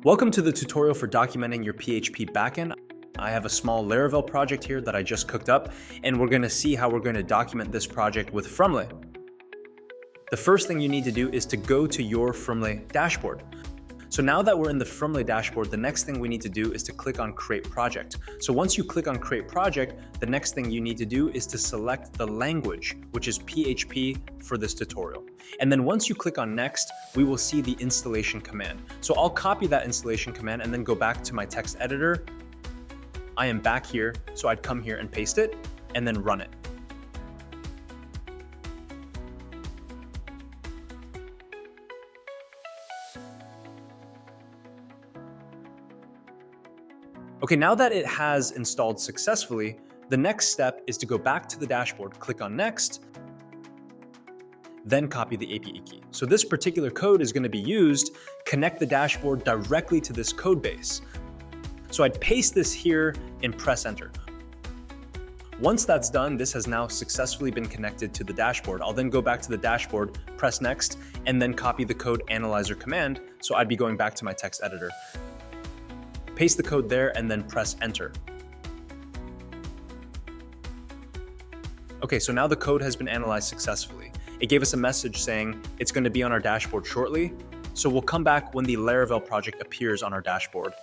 Welcome to the tutorial for documenting your PHP backend. I have a small Laravel project here that I just cooked up, and we're going to see how we're going to document this project with Frumle. The first thing you need to do is to go to your Frumle dashboard. So now that we're in the Frumle dashboard, the next thing we need to do is to click on Create Project. So once you click on Create Project, the next thing you need to do is to select the language, which is PHP for this tutorial. And then once you click on Next, we will see the installation command. So I'll copy that installation command and then go back to my text editor. I am back here, so I'd come here and paste it and then run it. Okay, now that it has installed successfully, the next step is to go back to the dashboard, click on Next, then copy the API key. So this particular code is going to be used, connect the dashboard directly to this code base. So I'd paste this here and press Enter. Once that's done, this has now successfully been connected to the dashboard. I'll then go back to the dashboard, press Next, and then copy the code analyzer command. So I'd be going back to my text editor. Paste the code there and then press Enter. Okay, so now the code has been analyzed successfully. It gave us a message saying it's going to be on our dashboard shortly. So we'll come back when the Laravel project appears on our dashboard.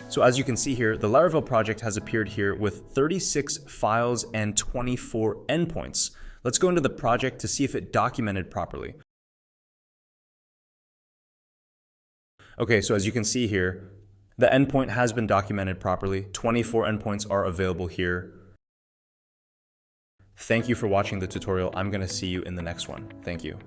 So as you can see here, the Laravel project has appeared here with 36 files and 24 endpoints. Let's go into the project to see if it documented properly. Okay, so as you can see here, the endpoint has been documented properly. 24 endpoints are available here. Thank you for watching the tutorial. I'm going to see you in the next one. Thank you.